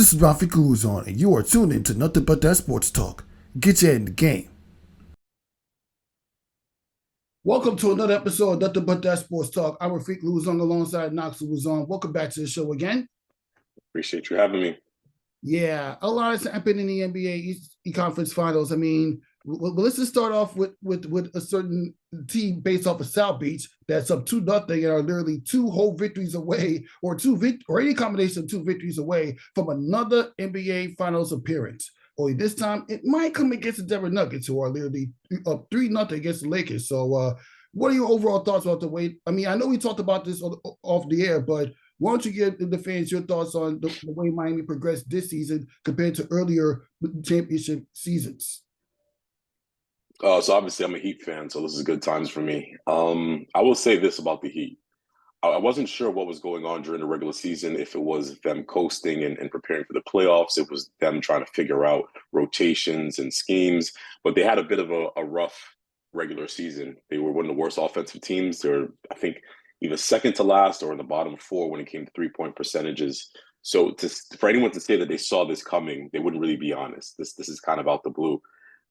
This is Rafi Guzon, and you are tuned in to Nothing But That Sports Talk. Get you in the game. Welcome to another episode of Nothing But That Sports Talk. I'm Rafiq Luzon alongside Knox Luzon. Welcome back to the show again. Appreciate you having me. Yeah, a lot has happened in the NBA East Conference Finals. I mean, let's just start off with a certain team based off of South Beach that's up 2-0 and are literally two whole victories away, or any combination of two victories away from another NBA Finals appearance. Only this time it might come against the Denver Nuggets, who are literally up 3-0 against the Lakers. So, what are your overall thoughts about the way? I mean, I know we talked about this off the air, but why don't you give the fans your thoughts on the way Miami progressed this season compared to earlier championship seasons? So obviously I'm a Heat fan, so this is good times for me. I will say this about the Heat. I wasn't sure what was going on during the regular season, if it was them coasting and preparing for the playoffs, it was them trying to figure out rotations and schemes, but they had a bit of a rough regular season. They were one of the worst offensive teams. They're, I think, either second to last or in the bottom four when it came to three-point percentages. So for anyone to say that they saw this coming, they wouldn't really be honest. This is kind of out the blue.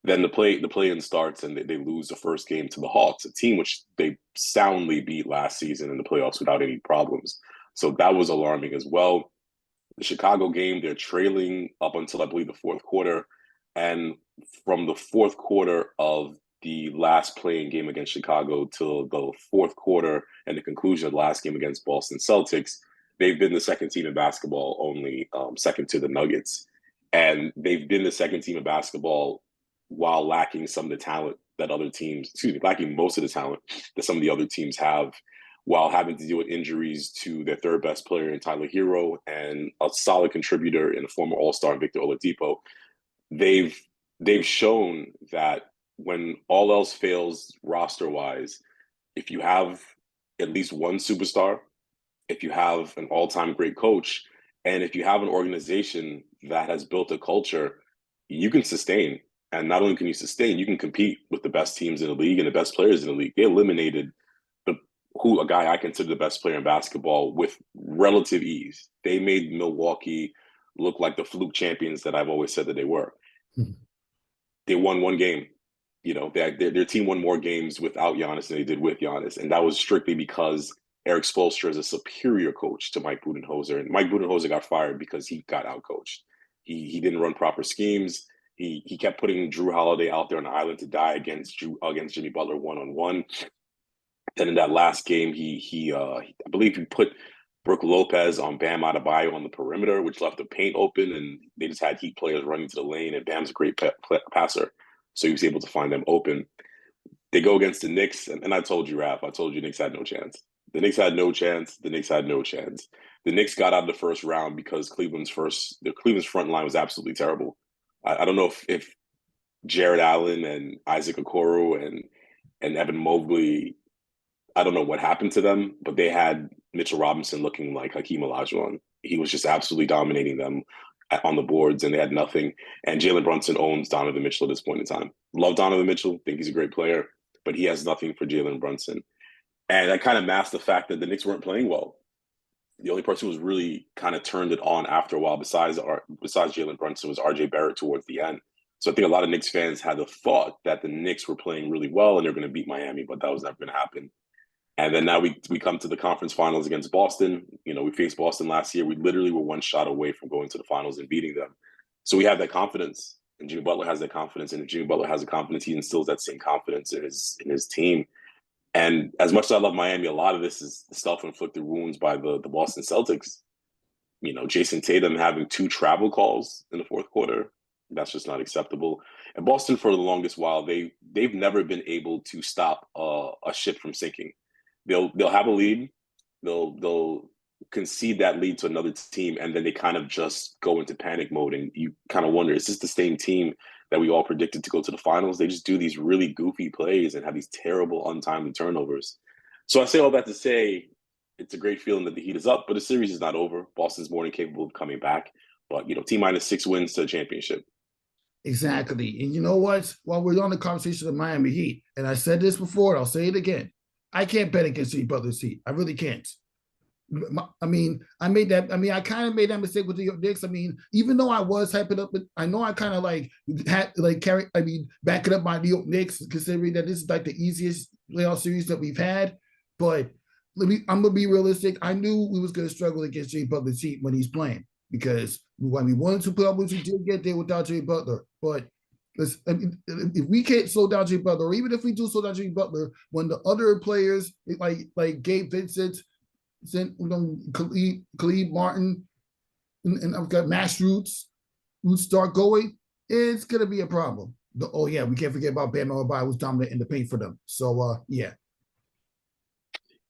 Then the play-in starts and they lose the first game to the Hawks, a team which they soundly beat last season in the playoffs without any problems. So that was alarming as well. The Chicago game, they're trailing up until I believe the fourth quarter. And from the fourth quarter of the last playing game against Chicago till the fourth quarter and the conclusion of the last game against Boston Celtics, they've been the second team in basketball, only second to the Nuggets. And they've been the second team in basketball while lacking some of the talent that other teams, lacking most of the talent that some of the other teams have, while having to deal with injuries to their third best player in Tyler Hero and a solid contributor in the former All-Star Victor Oladipo. They've shown that when all else fails roster-wise, if you have at least one superstar, if you have an all-time great coach, and if you have an organization that has built a culture, you can sustain. And not only can you sustain, you can compete with the best teams in the league and the best players in the league. They eliminated a guy I consider the best player in basketball with relative ease. They made Milwaukee look like the fluke champions that I've always said that they were. Mm-hmm. They won one game. You know, their team won more games without Giannis than they did with Giannis. And that was strictly because Eric Spoelstra is a superior coach to Mike Budenholzer. And Mike Budenholzer got fired because he got outcoached. He didn't run proper schemes. He kept putting Drew Holiday out there on the island to die against Jimmy Butler one-on-one. Then in that last game, I believe he put Brook Lopez on Bam Adebayo on the perimeter, which left the paint open, and they just had Heat players running to the lane, and Bam's a great passer, so he was able to find them open. They go against the Knicks, and I told you, Raph, I told you Knicks had no chance. The Knicks had no chance. The Knicks had no chance. The Knicks got out of the first round because Cleveland's front line was absolutely terrible. I don't know if Jared Allen and Isaac Okoro and Evan Mobley, I don't know what happened to them, but they had Mitchell Robinson looking like Hakeem Olajuwon. He was just absolutely dominating them on the boards, and they had nothing. And Jalen Brunson owns Donovan Mitchell at this point in time. Love Donovan Mitchell, think he's a great player, but he has nothing for Jalen Brunson. And that kind of masked the fact that the Knicks weren't playing well. The only person who was really kind of turned it on after a while, besides Jalen Brunson, was R.J. Barrett towards the end. So I think a lot of Knicks fans had the thought that the Knicks were playing really well and they're going to beat Miami, but that was never going to happen. And then now we come to the conference finals against Boston. You know, we faced Boston last year. We literally were one shot away from going to the finals and beating them. So we have that confidence, and Jimmy Butler has that confidence. And if Jimmy Butler has the confidence, he instills that same confidence in his team. And as much as I love Miami, a lot of this is self-inflicted wounds by the Boston Celtics. You know, Jason Tatum having 2 travel calls in the fourth quarter. That's just not acceptable. And Boston, for the longest while, they've never been able to stop a ship from sinking. They'll have a lead, they'll concede that lead to another team, and then they kind of just go into panic mode, and you kind of wonder, is this the same team that we all predicted to go to the finals? They just do these really goofy plays and have these terrible untimely turnovers. So I say all that to say it's a great feeling that the Heat is up, but the series is not over. Boston's more than capable of coming back, but T-minus 6 wins to the championship. Exactly. And you know what? While we're on the conversation of Miami Heat, and I said this before, and I'll say it again, I can't bet against Jimmy Butler's Heat. I really can't. I mean, I made that. I mean, I kind of made that mistake with the Knicks. I mean, even though I was hyping up, I know I kind of like had like carry. I mean, backing up my New York Knicks, considering that this is like the easiest playoff series that we've had. But I'm gonna be realistic. I knew we was gonna struggle against Jay Butler's team when he's playing because when we wanted to put up, which we did get there without Jay Butler. But I mean, if we can't slow down Jay Butler, or even if we do slow down Jay Butler, when the other players like Gabe Vincent, Khalid Martin, and I've got Mash Roots start going, it's gonna be a problem. Oh yeah, we can't forget about Bam Adebayo, who's dominant in the paint for them. So yeah.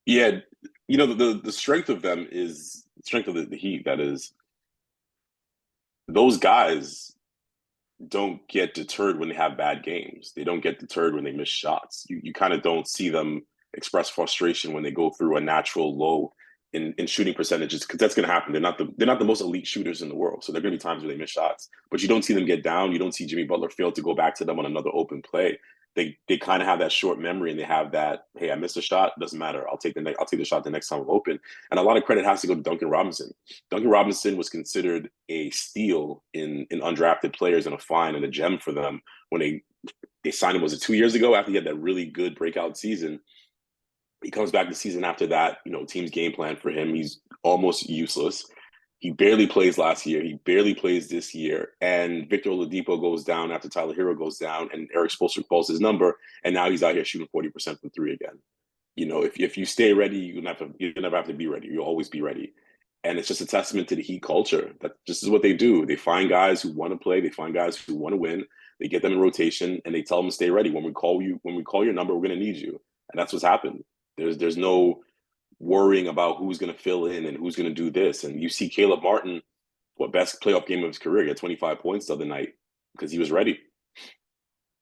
Yeah, the strength of them is the strength of the Heat. That is, those guys don't get deterred when they have bad games. They don't get deterred when they miss shots. You kind of don't see them express frustration when they go through a natural low in shooting percentages, because that's going to happen. They're not the most elite shooters in the world, so there are going to be times where they miss shots. But you don't see them get down. You don't see Jimmy Butler fail to go back to them on another open play. They kind of have that short memory, and they have that, hey, I missed a shot, doesn't matter. I'll take the shot the next time I'm open. And a lot of credit has to go to Duncan Robinson. Duncan Robinson was considered a steal in undrafted players and a find and a gem for them when they signed him. Was it 2 years ago after he had that really good breakout season? He comes back the season after that, teams game plan for him. He's almost useless. He barely plays last year. He barely plays this year. And Victor Oladipo goes down after Tyler Hero goes down, and Eric Spoelstra calls his number, and now he's out here shooting 40% from three again. If you stay ready, you never have to be ready. You'll always be ready. And it's just a testament to the Heat culture. That just is what they do. They find guys who want to play. They find guys who want to win. They get them in rotation, and they tell them to stay ready. When we call your number, we're going to need you. And that's what's happened. There's no worrying about who's going to fill in and who's going to do this. And you see Caleb Martin, best playoff game of his career, get 25 points the other night because he was ready.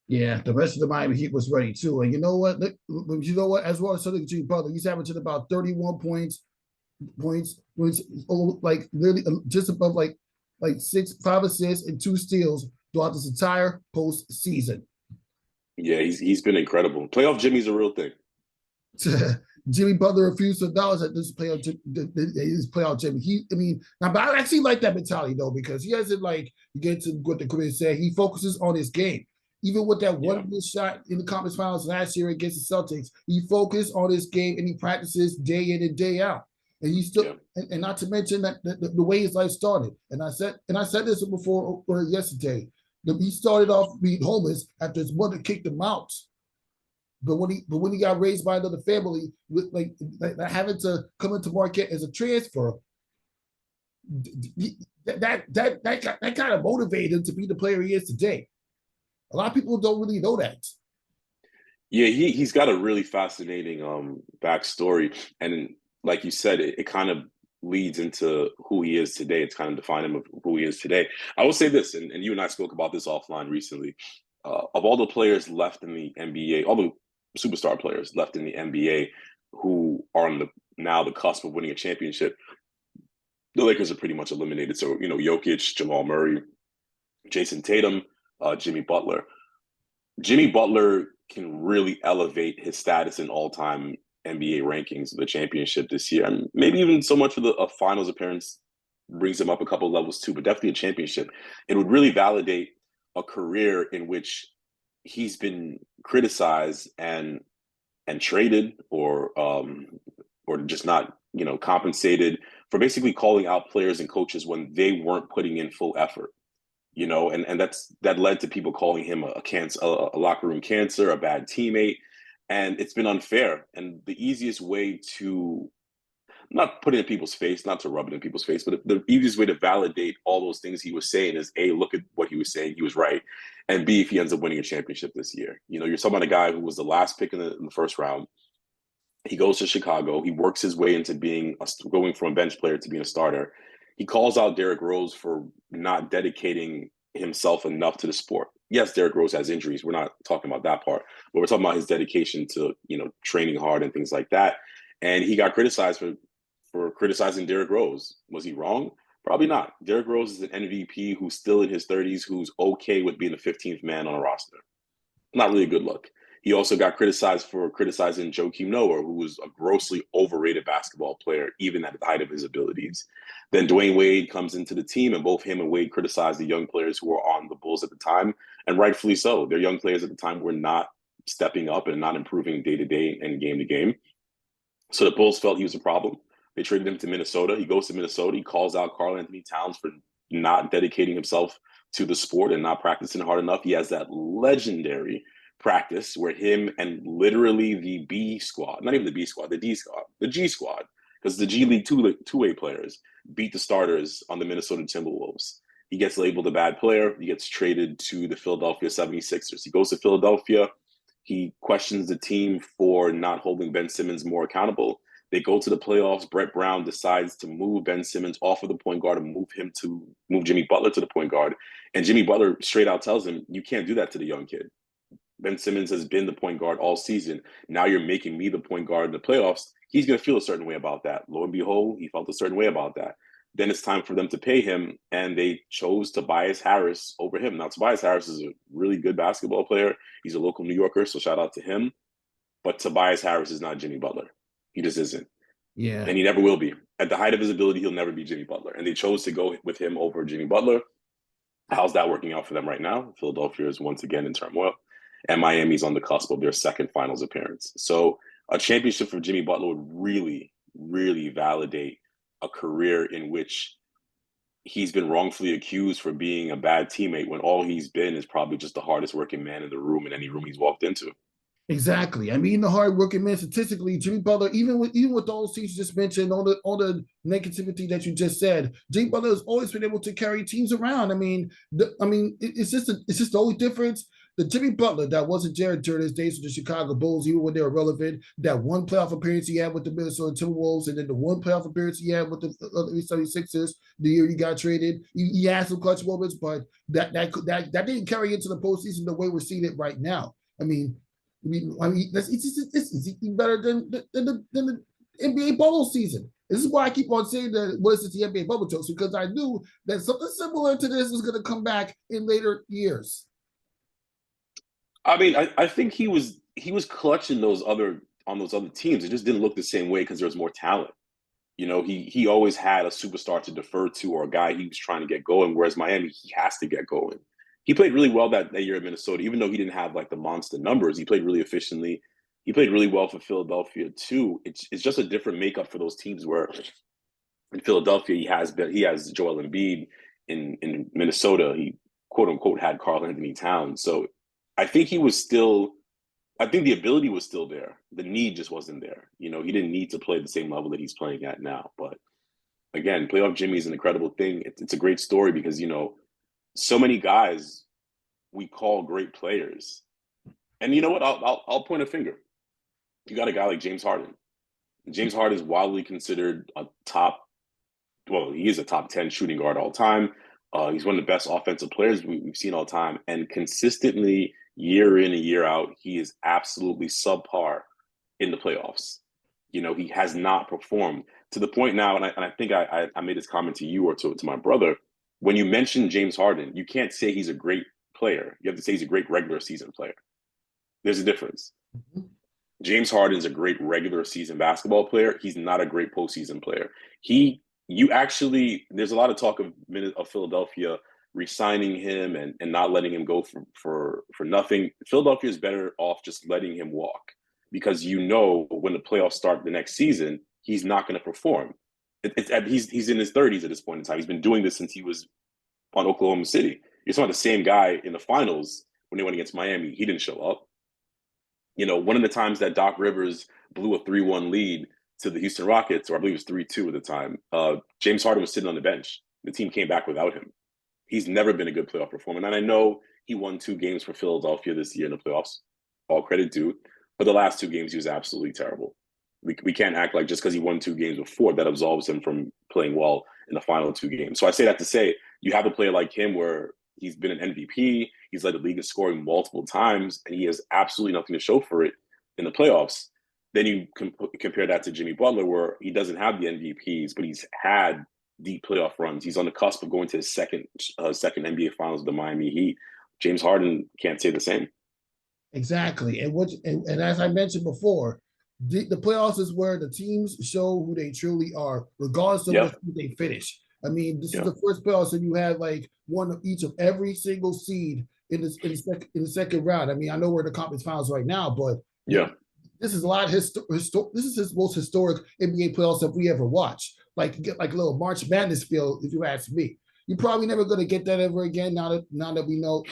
Yeah, the rest of the Miami Heat was ready too. And you know what? As well as Jimmy Butler, he's averaging about 31 points, like literally just above like 5 assists and 2 steals throughout this entire postseason. Yeah, he's been incredible. Playoff Jimmy's a real thing. Jimmy Butler refused to acknowledge that this playoff Jimmy. But I actually like that mentality though, because he hasn't get to what the critics said. He focuses on his game. Even with that one missed shot in the conference finals last year against the Celtics, he focused on his game and he practices day in and day out. And he still, and not to mention that the way his life started. And I said this before or yesterday. He started off being homeless after his mother kicked him out. But when he got raised by another family, like having to come into Marquette as a transfer, that kind of motivated him to be the player he is today. A lot of people don't really know that. Yeah, he's got a really fascinating backstory, and like you said, it kind of leads into who he is today. It's kind of defining him of who he is today. I will say this, and you and I spoke about this offline recently. Of all the players left in the NBA, all the superstar players left in the NBA who are on the cusp of winning a championship, the Lakers are pretty much eliminated. So, Jokic, Jamal Murray, Jason Tatum, Jimmy Butler. Jimmy Butler can really elevate his status in all-time NBA rankings of the championship this year. And maybe even so much for a finals appearance brings him up a couple of levels too, but definitely a championship. It would really validate a career in which he's been criticized and traded or just not compensated for basically calling out players and coaches when they weren't putting in full effort. And that led to people calling him a locker room cancer, a bad teammate, and it's been unfair. And the easiest way to not put it in people's face, not to rub it in people's face, but the easiest way to validate all those things he was saying is A, look at what he was saying, he was right, and B, if he ends up winning a championship this year. You're talking about a guy who was the last pick in the first round. He goes to Chicago. He works his way into going from a bench player to being a starter. He calls out Derrick Rose for not dedicating himself enough to the sport. Yes, Derrick Rose has injuries. We're not talking about that part, but we're talking about his dedication to, training hard and things like that. And he got criticized for criticizing Derrick Rose. Was he wrong? Probably not. Derrick Rose is an MVP who's still in his 30s, who's okay with being the 15th man on a roster. Not really a good look. He also got criticized for criticizing Joakim Noah, who was a grossly overrated basketball player, even at the height of his abilities. Then Dwayne Wade comes into the team, and both him and Wade criticized the young players who were on the Bulls at the time, and rightfully so. Their young players at the time were not stepping up and not improving day to day and game to game. So the Bulls felt he was a problem. They traded him to Minnesota. He goes to Minnesota. He calls out Karl Anthony Towns for not dedicating himself to the sport and not practicing hard enough. He has that legendary practice where him and literally the B squad, not even the B squad, the D squad, the G squad, because the G League two-way players beat the starters on the Minnesota Timberwolves. He gets labeled a bad player. He gets traded to the Philadelphia 76ers. He goes to Philadelphia. He questions the team for not holding Ben Simmons more accountable. They go to the playoffs. Brett Brown decides to move Ben Simmons off of the point guard and move Jimmy Butler to the point guard. And Jimmy Butler straight out tells him, you can't do that to the young kid. Ben Simmons has been the point guard all season. Now you're making me the point guard in the playoffs. He's going to feel a certain way about that. Lo and behold, he felt a certain way about that. Then it's time for them to pay him, and they chose Tobias Harris over him. Now, Tobias Harris is a really good basketball player. He's a local New Yorker, so shout out to him. But Tobias Harris is not Jimmy Butler. He just isn't. Yeah. And he never will be. At the height of his ability, he'll never be Jimmy Butler. And they chose to go with him over Jimmy Butler. How's that working out for them right now? Philadelphia is once again in turmoil, and Miami's on the cusp of their second finals appearance. So a championship for Jimmy Butler would really, really validate a career in which he's been wrongfully accused for being a bad teammate when all he's been is probably just the hardest working man in the room in any room he's walked into. Exactly. I mean, the hard working man statistically, Jimmy Butler, even with those things you just mentioned, all the negativity that you just said, Jimmy Butler has always been able to carry teams around. I mean, it's just the only difference. The Jimmy Butler that wasn't Jared during his days with the Chicago Bulls, even when they were relevant, that one playoff appearance he had with the Minnesota Timberwolves, and then the one playoff appearance he had with the 76ers the year he got traded. He had some clutch moments, but that didn't carry into the postseason the way we're seeing it right now. It's better than the NBA bubble season. This is why I keep on saying that what is the NBA bubble jokes, because I knew that something similar to this was going to come back in later years. I mean, I think he was clutching those other teams. It just didn't look the same way because there was more talent. You know, he always had a superstar to defer to or a guy he was trying to get going, whereas Miami, he has to get going. He played really well that year at Minnesota, even though he didn't have like the monster numbers. He played really efficiently. He played really well for Philadelphia too. It's just a different makeup for those teams where in Philadelphia he has Joel Embiid. In Minnesota, he quote unquote had Karl Anthony Towns. So I think I think the ability was still there. The need just wasn't there. You know, he didn't need to play the same level that he's playing at now. But again, playoff Jimmy is an incredible thing. It's a great story because, you know, so many guys we call great players. And you know what? I'll point a finger. You got a guy like James Harden. James Harden is widely considered he is a top 10 shooting guard all time. He's one of the best offensive players we've seen all time. And consistently, year in and year out, he is absolutely subpar in the playoffs. You know, he has not performed to the point now, and I think I made this comment to you or to my brother. When you mention James Harden, you can't say he's a great player. You have to say he's a great regular season player. There's a difference. Mm-hmm. James Harden is a great regular season basketball player. He's not a great postseason player. There's a lot of talk of Philadelphia re-signing him and not letting him go for nothing. Philadelphia is better off just letting him walk because you know when the playoffs start the next season, he's not going to perform. He's in his 30s at this point in time. He's been doing this since he was on Oklahoma City. You're talking about the same guy in the finals when they went against Miami. He didn't show up. You know, one of the times that Doc Rivers blew a 3-1 lead to the Houston Rockets, or I believe it was 3-2 at the time, James Harden was sitting on the bench. The team came back without him. He's never been a good playoff performer. And I know he won 2 games for Philadelphia this year in the playoffs. All credit due. But the last 2 games, he was absolutely terrible. We can't act like just because he won 2 games before, that absolves him from playing well in the final 2 games. So I say that to say, you have a player like him where he's been an MVP, he's led the league in scoring multiple times, and he has absolutely nothing to show for it in the playoffs. Then you compare that to Jimmy Butler, where he doesn't have the MVPs, but he's had deep playoff runs. He's on the cusp of going to his second NBA Finals with the Miami Heat. James Harden can't say the same. Exactly. And as I mentioned before, the playoffs is where the teams show who they truly are, regardless of Yep. what they finish. I mean, this is Yeah. the first playoffs, and you had like one of each of every single seed in the second round. I mean, I know we're in the conference finals right now, but Yeah. this is a lot of this is his most historic NBA playoffs that we ever watched. Like you get like a little March Madness feel, if you ask me. You're probably never going to get that ever again. Now that we know.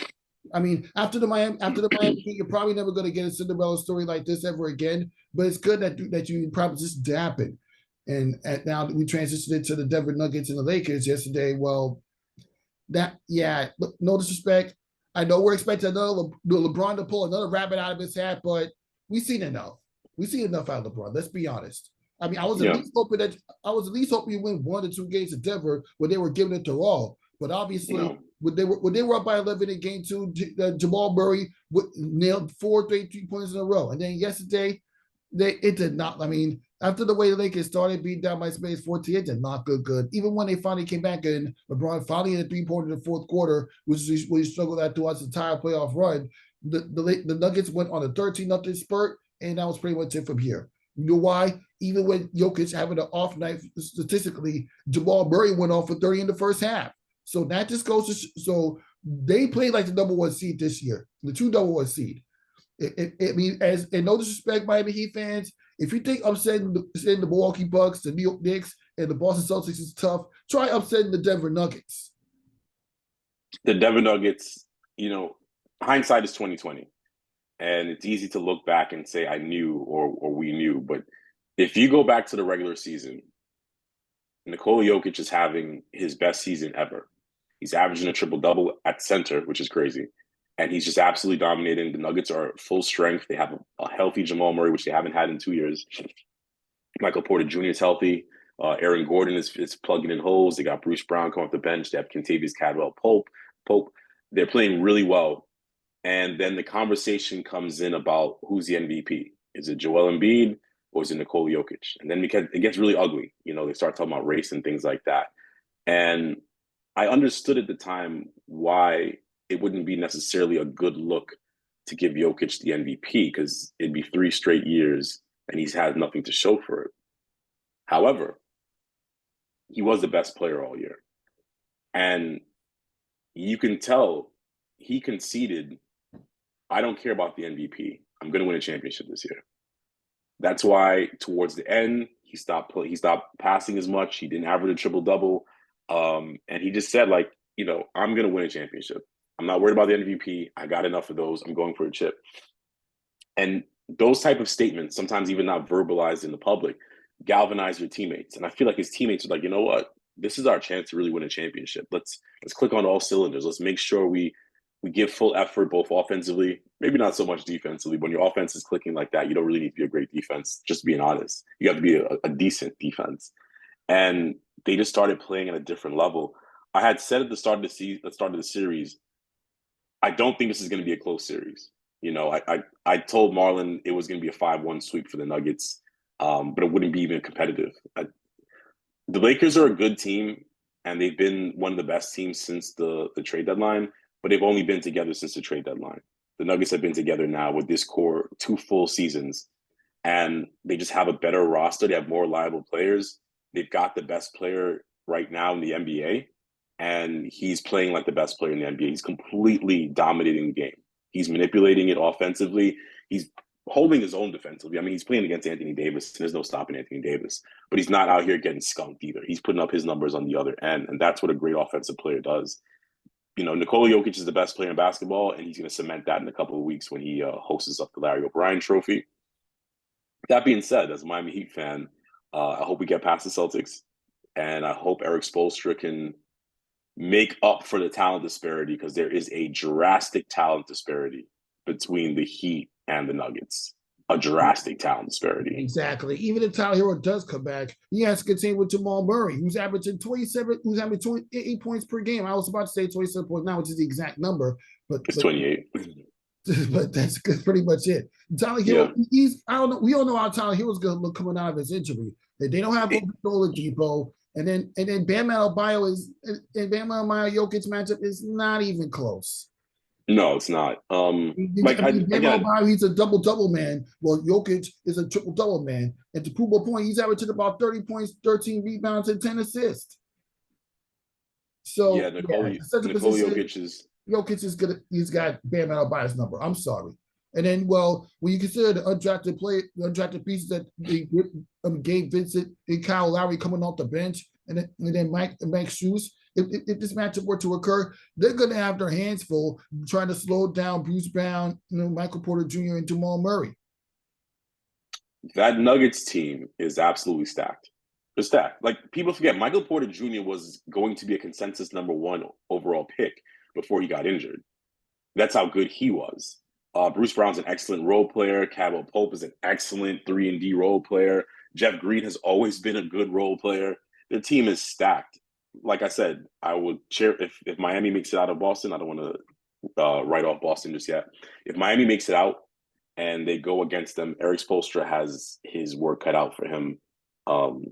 I mean, after the Miami Heat, you're probably never going to get a Cinderella story like this ever again. But it's good that you probably just happen. And now we transitioned into the Denver Nuggets and the Lakers yesterday. Well, no disrespect. I know we're expecting another LeBron to pull another rabbit out of his hat, but we've seen enough. We've seen enough out of LeBron. Let's be honest. I mean, Yeah. I was at least hoping you win 1 or 2 games at Denver when they were giving it their all. But obviously, No. when they were up by 11 in game two, Jamal Murray nailed 4 3 points in a row, and then yesterday, it did not. I mean, after the way the Lakers started being down by space 14, it did not go good. Even when they finally came back and LeBron finally hit a 3-pointer in the fourth quarter, which is what he struggled at throughout the entire playoff run, the Nuggets went on a 13-0 spurt, and that was pretty much it from here. You know why? Even with Jokic having an off night statistically, Jamal Murray went off for 30 in the first half. So that just goes to so they played like the number one seed this year, the two number one seed. I mean, and no disrespect, Miami Heat fans, if you think upsetting the Milwaukee Bucks, the New York Knicks, and the Boston Celtics is tough, try upsetting the Denver Nuggets. The Denver Nuggets, hindsight is 2020. And it's easy to look back and say I knew or we knew. But if you go back to the regular season, Nikola Jokic is having his best season ever. He's averaging a triple double at center, which is crazy. And he's just absolutely dominating. The Nuggets are full strength. They have a healthy Jamal Murray, which they haven't had in 2 years. Michael Porter Jr. is healthy. Aaron Gordon is plugging in holes. They got Bruce Brown coming off the bench. They have Kentavious Pope. They're playing really well. And then the conversation comes in about who's the MVP. Is it Joel Embiid or is it Nikola Jokic? And then it gets really ugly. They start talking about race and things like that. And I understood at the time why it wouldn't be necessarily a good look to give Jokic the MVP because it'd be 3 straight years and he's had nothing to show for it. However, he was the best player all year. And you can tell he conceded, I don't care about the MVP. I'm going to win a championship this year. That's why towards the end, he stopped passing as much. He didn't average a triple-double. And he just said, I'm going to win a championship. I'm not worried about the MVP. I got enough of those. I'm going for a chip. And those type of statements, sometimes even not verbalized in the public, galvanize your teammates. And I feel like his teammates are like, you know what? This is our chance to really win a championship. Let's click on all cylinders. Let's make sure we give full effort both offensively, maybe not so much defensively. When your offense is clicking like that, you don't really need to be a great defense, just being honest. You have to be a decent defense. And they just started playing at a different level. I had said at the start of the series, I don't think this is going to be a close series. I told Marlon it was going to be a 5-1 sweep for the Nuggets, but it wouldn't be even competitive. The Lakers are a good team, and they've been one of the best teams since the trade deadline, but they've only been together since the trade deadline. The Nuggets have been together now with this core 2 full seasons, and they just have a better roster. They have more reliable players. They've got the best player right now in the NBA, and he's playing like the best player in the NBA. He's completely dominating the game. He's manipulating it offensively. He's holding his own defensively. I mean, he's playing against Anthony Davis, and there's no stopping Anthony Davis. But he's not out here getting skunked either. He's putting up his numbers on the other end, and that's what a great offensive player does. Nikola Jokic is the best player in basketball, and he's going to cement that in a couple of weeks when he hosts up the Larry O'Brien Trophy. That being said, as a Miami Heat fan, I hope we get past the Celtics, and I hope Eric Spoelstra can make up for the talent disparity because there is a drastic talent disparity between the Heat and the Nuggets. A drastic talent disparity. Exactly. Even if Tyler Hero does come back, he has to continue with Jamal Murray, who's averaging 28 points per game. I was about to say 27.9, which is the exact number, but it's 28. But that's pretty much it. Tyler Hero, I don't know. We don't know how Tyler Hero's going to look coming out of his injury. They don't have Oladipo, and then Bam Adebayo Jokic matchup is not even close. No, it's not. I mean, Bam Again, Adebayo, he's a double-double man. Well, Jokic is a triple-double man. And to prove a point, he's averaging about 30 points, 13 rebounds, and 10 assists. yeah, So, yeah, such a Nikola position, Jokic is Jokic is good. He's got Bam Adebayo's number. I'm sorry. And then, well, when you consider the undrafted pieces that they Gabe Vincent and Kyle Lowry coming off the bench, and then Mike Shoes, if this matchup were to occur, they're going to have their hands full trying to slow down Bruce Brown, Michael Porter Jr. and Jamal Murray. that Nuggets team is absolutely stacked. They're stacked. Like people forget, Michael Porter Jr. was going to be a consensus number one overall pick before he got injured. That's how good he was. Bruce Brown's an excellent role player. Cabo Pope is an excellent 3-and-D role player. Jeff Green has always been a good role player. Their team is stacked. Like I said, I would cheer if Miami makes it out of Boston. I don't want to write off Boston just yet. If Miami makes it out and they go against them, Eric Spoelstra has his work cut out for him um,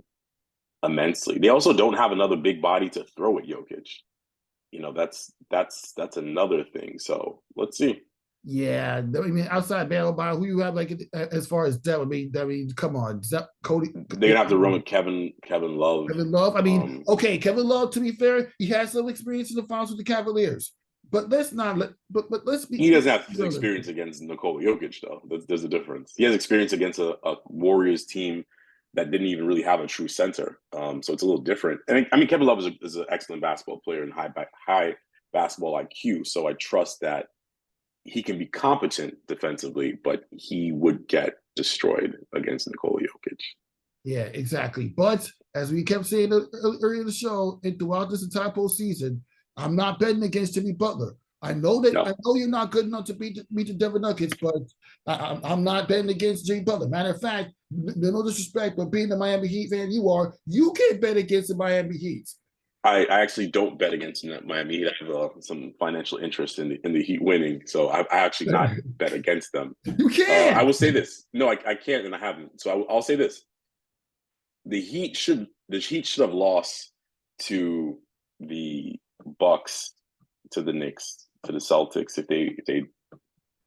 immensely. They also don't have another big body to throw at Jokic. That's another thing. So let's see. Yeah, I mean, outside Bam Adebayo, who you have like as far as depth? I mean, come on, Cody. They're gonna have to run with Kevin Love. Kevin Love. I mean, okay, Kevin Love. To be fair, he has some experience in the finals with the Cavaliers, but let's not let. But let's be. He doesn't have experience against Nikola Jokic, though. There's a difference. He has experience against a Warriors team that didn't even really have a true center, so it's a little different. And I mean, Kevin Love is an excellent basketball player and high basketball IQ, so I trust that he can be competent defensively, but he would get destroyed against Nikola Jokic. Yeah, exactly. But as we kept saying earlier in the show and throughout this entire postseason, I'm not betting against Jimmy Butler. I know you're not good enough to beat the Denver Nuggets, but I'm not betting against Jimmy Butler. Matter of fact, no disrespect, but being the Miami Heat fan you can't bet against the Miami Heat. I actually don't bet against Miami Heat. I have some financial interest in the Heat winning, so I actually not bet against them. You can't. I will say this. No, I can't, and I haven't. So I'll say this: the Heat should have lost to the Bucks, to the Knicks, to the Celtics if they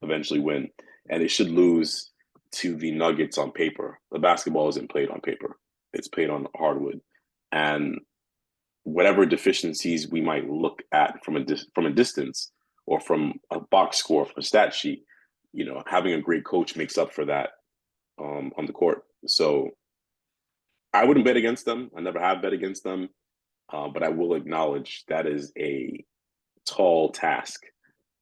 eventually win, and they should lose to the Nuggets on paper. The basketball isn't played on paper; it's played on hardwood, and whatever deficiencies we might look at from a distance or from a box score from a stat sheet, having a great coach makes up for that on the court. So I wouldn't bet against them. I never have bet against them, but I will acknowledge that is a tall task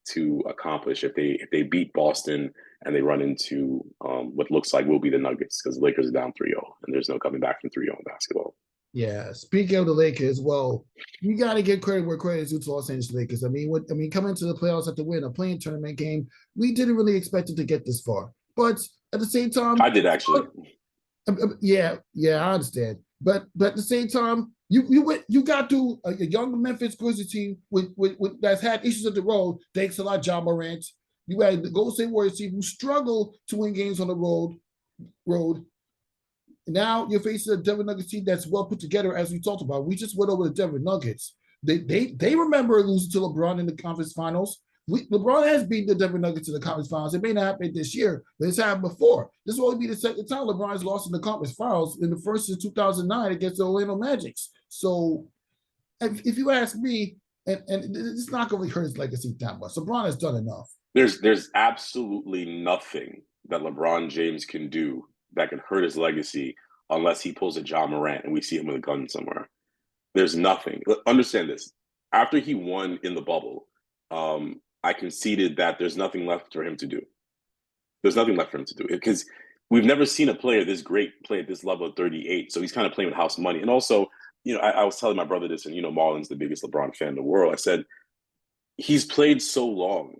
to accomplish if they beat Boston and they run into what looks like will be the Nuggets, because the Lakers are down 3-0 and there's no coming back from 3-0 in basketball. Yeah, speaking of the Lakers, well, you got to give credit where credit is due to Los Angeles Lakers. I mean, coming to the playoffs after winning a playing tournament game, we didn't really expect it to get this far. But at the same time, I did actually. Yeah, I understand. But at the same time, you got to a young Memphis Grizzlies team with that's had issues at the road. Thanks a lot, John Morant. You had the Golden State Warriors team who struggle to win games on the road. Now you're facing a Denver Nuggets team that's well put together, as we talked about. We just went over the Denver Nuggets. They remember losing to LeBron in the conference finals. LeBron has beaten the Denver Nuggets in the conference finals. It may not happen this year, but it's happened before. This will only be the second time LeBron has lost in the conference finals, in the first in 2009 against the Orlando Magic. So if you ask me, and it's not going to hurt his legacy that much. LeBron has done enough. There's absolutely nothing that LeBron James can do that can hurt his legacy unless he pulls a John Morant and we see him with a gun somewhere. There's nothing. Understand this. After he won in the bubble, I conceded that there's nothing left for him to do. There's nothing left for him to do because we've never seen a player this great play at this level of 38. So he's kind of playing with house money. And also, I was telling my brother this, and Marlon's the biggest LeBron fan in the world. I said, he's played so long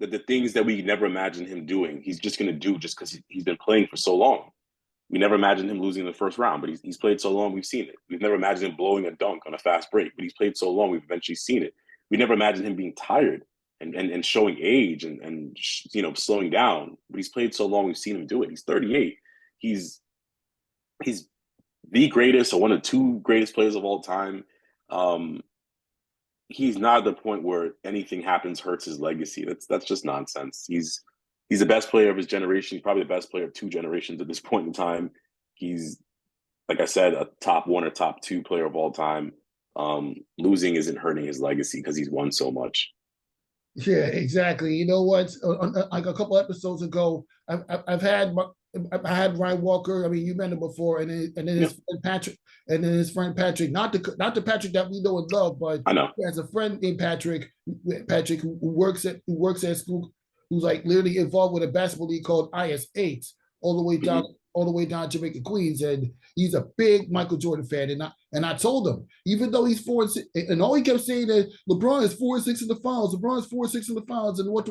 that the things that we never imagined him doing, he's just going to do just because he's been playing for so long. We never imagined him losing in the first round, but he's played so long, we've seen it. We've never imagined him blowing a dunk on a fast break, but he's played so long, we've eventually seen it. We never imagined him being tired and showing age and slowing down, but he's played so long, we've seen him do it. He's 38. He's the greatest or one of the two greatest players of all time. he's not at the point where anything happens hurts his legacy. That's just nonsense. He's the best player of his generation. He's probably the best player of two generations at this point in time. He's, like I said, a top one or top two player of all time. Losing isn't hurting his legacy because he's won so much. Yeah, exactly. You know what? Like a couple episodes ago, I've had I had Ryan Walker. I mean, you met him before, and then Yeah, his friend Patrick, and then his friend Patrick, not the Patrick that we know and love, but I know. he has a friend named Patrick who works at school, who's like literally involved with a basketball league called IS8, all the way down Mm-hmm. all the way down Jamaica Queens, and he's a big Michael Jordan fan. And I told him, even though he's 4-6, and all he kept saying that LeBron is 4-6 in the finals, LeBron is 4-6 in the finals, and what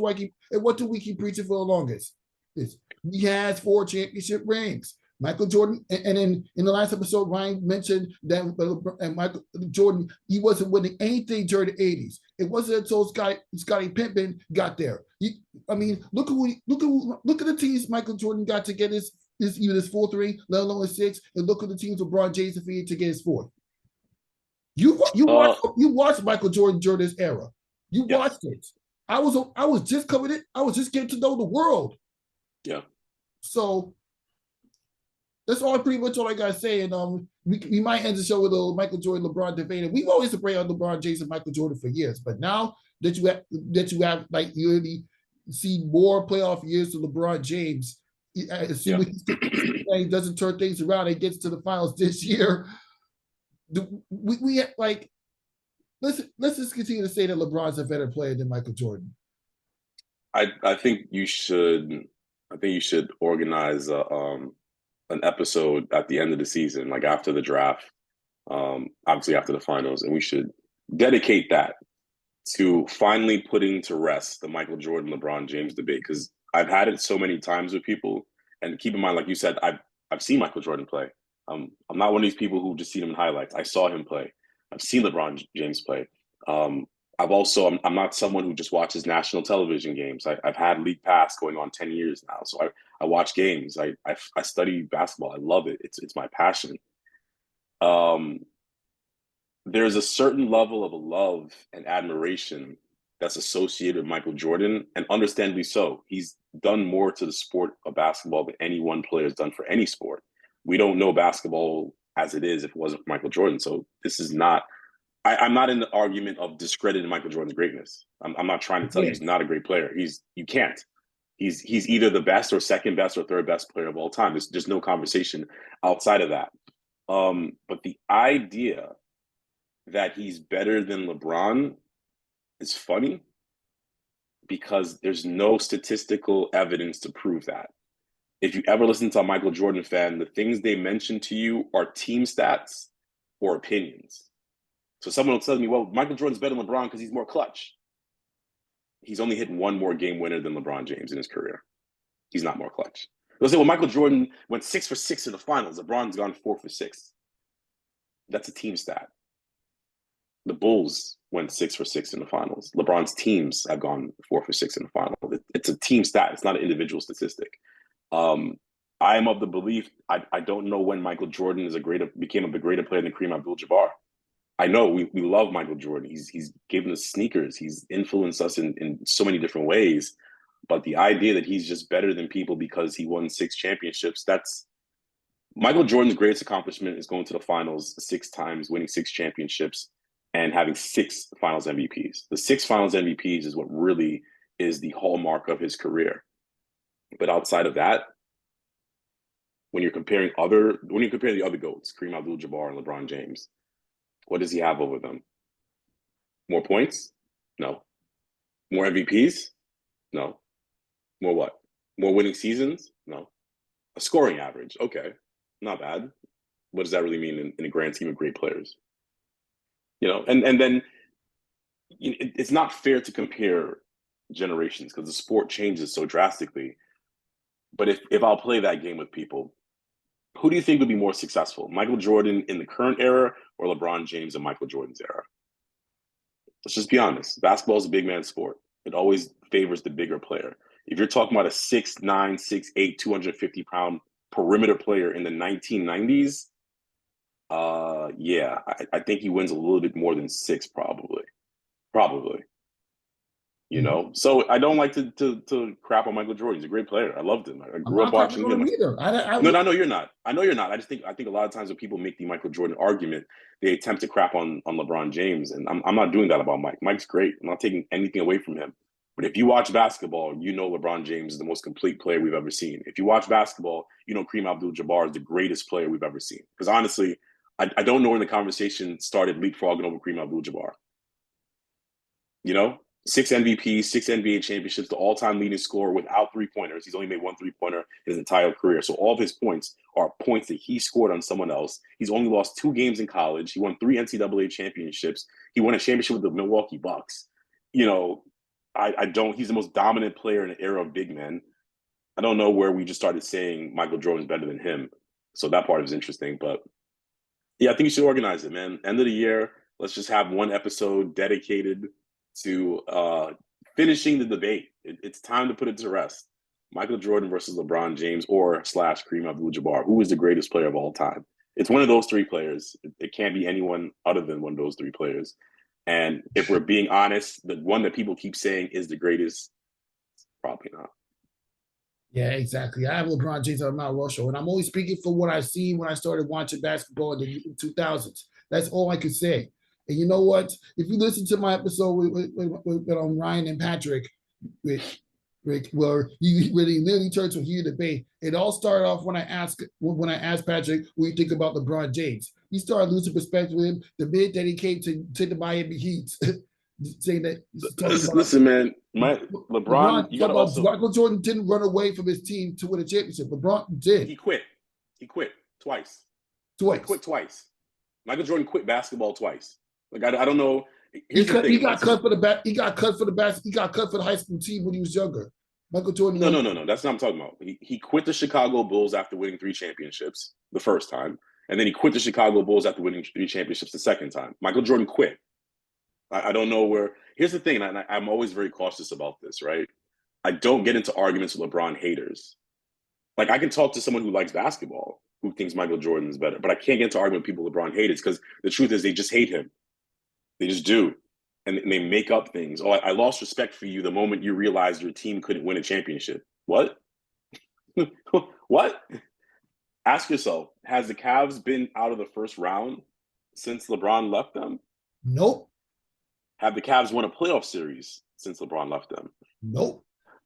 do we keep preaching for the longest? Is he has 4 championship rings. Michael Jordan, and in the last episode, Ryan mentioned that and Michael Jordan, he wasn't winning anything during the 80s. It wasn't until Scottie Pippen got there. I mean, look at the teams Michael Jordan got to get even his fourth ring, let alone his sixth, and look at the teams LeBron James defeated to get his fourth. You watched Michael Jordan during this era. You Yes. watched it. I was just coming in. I was just getting to know the world. Yeah. So that's pretty much all I gotta say. And we might end the show with a Michael Jordan, LeBron debate. And we've always been on LeBron James and Michael Jordan for years, but now that you have like you already see more playoff years to LeBron James, Yeah. assuming he doesn't turn things around and gets to the finals this year. We like let's just continue to say that LeBron's a better player than Michael Jordan. I think you should. I think you should organize an episode at the end of the season, like after the draft, obviously after the finals, and we should dedicate that to finally putting to rest the Michael Jordan LeBron James debate, because I've had it so many times with people. And keep in mind, like you said, I've seen Michael Jordan play. I'm not one of these people who just seen him in highlights. I saw him play. I've seen LeBron James play. Um, I'm not someone who just watches national television games. I've had League Pass going on 10 years now, so I watch games. I study basketball. I love it. It's my passion. Um, there's a certain level of love and admiration that's associated with Michael Jordan, and understandably so. He's done more to the sport of basketball than any one player has done for any sport. We don't know basketball as it is if it wasn't for Michael Jordan. So this is not. I'm not in the argument of discrediting Michael Jordan's greatness. I'm not trying to tell you Yeah. he's not a great player. You can't. He's either the best or second best or third best player of all time. There's no conversation outside of that. But the idea that he's better than LeBron is funny because there's no statistical evidence to prove that. If you ever listen to a Michael Jordan fan, the things they mention to you are team stats or opinions. So someone will tell me, well, Michael Jordan's better than LeBron because he's more clutch. He's only hit one more game winner than LeBron James in his career. He's not more clutch. They'll say, well, Michael Jordan went 6 for 6 in the finals. LeBron's gone 4 for 6. That's a team stat. The Bulls went 6 for 6 in the finals. LeBron's teams have gone 4 for 6 in the final. It's a team stat. It's not an individual statistic. Um, I am of the belief I don't know when Michael Jordan became a greater player than Kareem Abdul-Jabbar. I know we love Michael Jordan. He's given us sneakers. He's influenced us in so many different ways. But the idea that he's just better than people because he won 6 championships, that's Michael Jordan's greatest accomplishment is going to the finals 6 times, winning 6 championships, and having 6 finals MVPs. The 6 finals MVPs is what really is the hallmark of his career. But outside of that, when you're comparing the other GOATs, Kareem Abdul-Jabbar and LeBron James, what does he have over them? More points? No. More MVPs? No. More what? More winning seasons? No. A scoring average? Okay, not bad. What does that really mean in a grand team of great players? And then it's not fair to compare generations because the sport changes so drastically. But if I'll play that game with people, who do you think would be more successful, Michael Jordan in the current era or LeBron James in Michael Jordan's era? Let's just be honest. Basketball is a big man sport. It always favors the bigger player. If you're talking about a 6'9", 6'8", 250-pound perimeter player in the 1990s, yeah, I think he wins a little bit more than 6 probably. Probably. You Mhm. know, so I don't like to crap on Michael Jordan. He's a great player. I loved him. I I'm grew up not crapping watching on him. him either. No, no, no, you're not. I know you're not. I think a lot of times when people make the Michael Jordan argument, they attempt to crap on LeBron James, and I'm not doing that about Mike. Mike's great. I'm not taking anything away from him. But if you watch basketball, you know LeBron James is the most complete player we've ever seen. If you watch basketball, you know Kareem Abdul-Jabbar is the greatest player we've ever seen. Because honestly, I don't know when the conversation started leapfrogging over Kareem Abdul-Jabbar. You know, 6 MVPs, 6 NBA championships, the all-time leading scorer without three-pointers. He's only made one three-pointer in his entire career. So all of his points are points that he scored on someone else. He's only lost 2 games in college. He won 3 NCAA championships. He won a championship with the Milwaukee Bucks. You know, I don't. He's the most dominant player in the era of big men. I don't know where we just started saying Michael Jordan's better than him. So that part is interesting. But yeah, I think you should organize it, man. End of the year, let's just have one episode dedicated to finishing the debate. It's time to put it to rest. Michael Jordan versus LeBron James or slash Kareem Abdul-Jabbar. Who is the greatest player of all time? It's one of those three players. It can't be anyone other than one of those three players. And if we're being honest, the one that people keep saying is the greatest, probably not. Yeah, exactly. I have LeBron James on Mount Rushmore, and I'm only speaking for what I've seen when I started watching basketball in the 2000s. That's all I can say. And you know what? If you listen to my episode with Ryan and Patrick, with Rick, where he really literally turned to a heated debate. It all started off when I asked Patrick what you think about LeBron James. He started losing perspective with him the minute that he came to the Miami Heat, saying that talking about Listen, man, my LeBron, LeBron you talking gotta about also Michael Jordan didn't run away from his team to win a championship. LeBron did he quit. He quit twice. He twice. quit twice. Michael Jordan quit basketball twice. Like I don't know. He Here's the cut. thing. He got cut for the back. He got cut for the back. He got cut for the high school team when he was younger. Michael Jordan No, won. no, no, no. That's not what I'm talking about. He quit the Chicago Bulls after winning 3 championships the first time, and then he quit the Chicago Bulls after winning 3 championships the second time. Michael Jordan quit. I don't know where. Here's the thing, and I'm always very cautious about this, right? I don't get into arguments with LeBron haters. Like I can talk to someone who likes basketball, who thinks Michael Jordan is better, but I can't get into argument with people LeBron haters because the truth is they just hate him. They just do. And they make up things. Oh, I lost respect for you the moment you realized your team couldn't win a championship. What? What? Ask yourself, has the Cavs been out of the first round since LeBron left them? Nope. Have the Cavs won a playoff series since LeBron left them? Nope.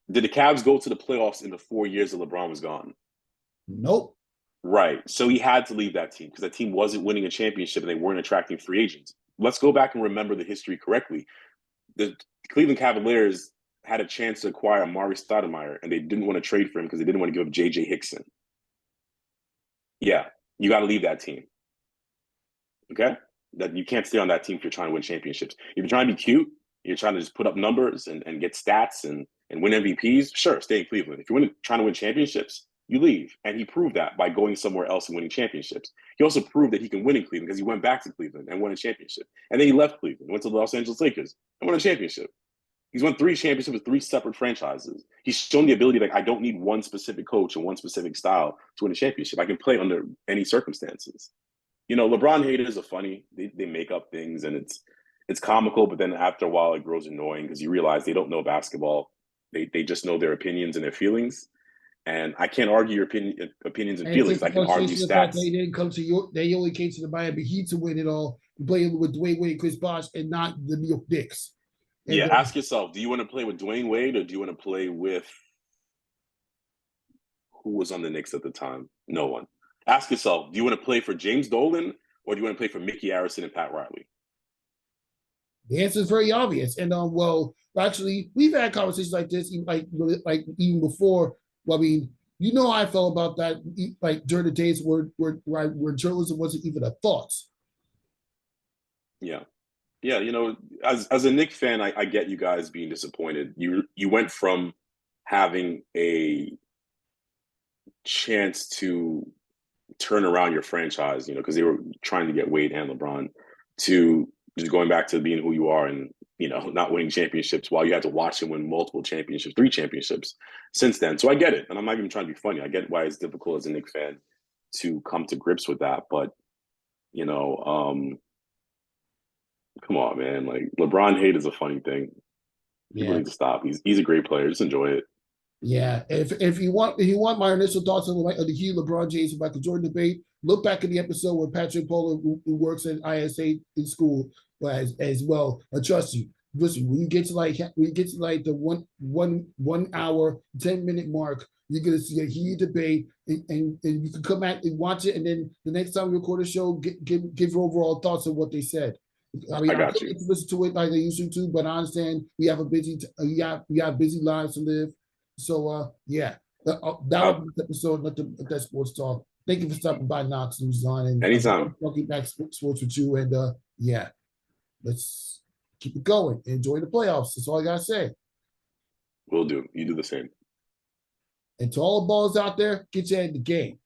Did the Cavs go to the playoffs in the 4 years that LeBron was gone? Nope. Right. So he had to leave that team because that team wasn't winning a championship and they weren't attracting free agents. Let's go back and remember the history correctly. The Cleveland Cavaliers had a chance to acquire Amari Stoudemire and they didn't want to trade for him because they didn't want to give up J.J. Hickson. Yeah, you got to leave that team. Okay? That you can't stay on that team if you're trying to win championships. If you're trying to be cute, you're trying to just put up numbers and get stats and win MVPs, sure, stay in Cleveland. If you're trying to win championships, you leave. And he proved that by going somewhere else and winning championships. He also proved that he can win in Cleveland because he went back to Cleveland and won a championship. And then he left Cleveland, went to the Los Angeles Lakers and won a championship. He's won 3 championships with 3 separate franchises. He's shown the ability that I don't need one specific coach and one specific style to win a championship. I can play under any circumstances. You know, LeBron haters are funny. They make up things and it's comical, but then after a while it grows annoying because you realize they don't know basketball. They just know their opinions and their feelings. And I can't argue your opinions and And feelings. take I into can argue consideration the fact that stats. he didn't come to York. They only came to the Miami Heat to win it all. Playing with Dwayne Wade, Chris Bosh, and not the New York Knicks. Yeah, And ask yourself, do you want to play with Dwayne Wade or do you want to play with who was on the Knicks at the time? No one. Ask yourself, do you want to play for James Dolan or do you want to play for Mickey Arison and Pat Riley? the answer is very obvious. And well, actually, we've had conversations like this, like even before. Well, I mean, you know how I felt about that, like during the days where journalism wasn't even a thought. Yeah. Yeah, you know, as a Knicks fan, I get you guys being disappointed. You went from having a chance to turn around your franchise, you know, because they were trying to get Wade and LeBron, to just going back to being who you are and, you know, not winning championships while you had to watch them win multiple championships, 3 championships since then. So I get it. And I'm not even trying to be funny. I get why it's difficult as a Knicks fan to come to grips with that. But, you know, Come on, man. Like LeBron hate is a funny thing. People Yeah. need to stop. He's a great player. Just enjoy it. Yeah, if you want my initial thoughts on the Hugh LeBron James and Michael Jordan debate, look back at the episode with Patrick Polo, who works at ISA in school, as well. I trust you. Listen, when you get to like the one hour 10-minute mark, you're gonna see a heated debate, and you can come back and watch it, and then the next time we record a show, give your overall thoughts on what they said. I mean, I I got couldn't you. get to listen to it like I usually do, but I understand we have a we have busy lives to live. So yeah, that Uh, was the episode. Let that sports talk. Thank you for stopping by, Knox and Zon, and anytime. talking back sports with you. And yeah, let's keep it going. Enjoy the playoffs. That's all I gotta say. Will do. You do the same. And to all the balls out there, get your head in the game.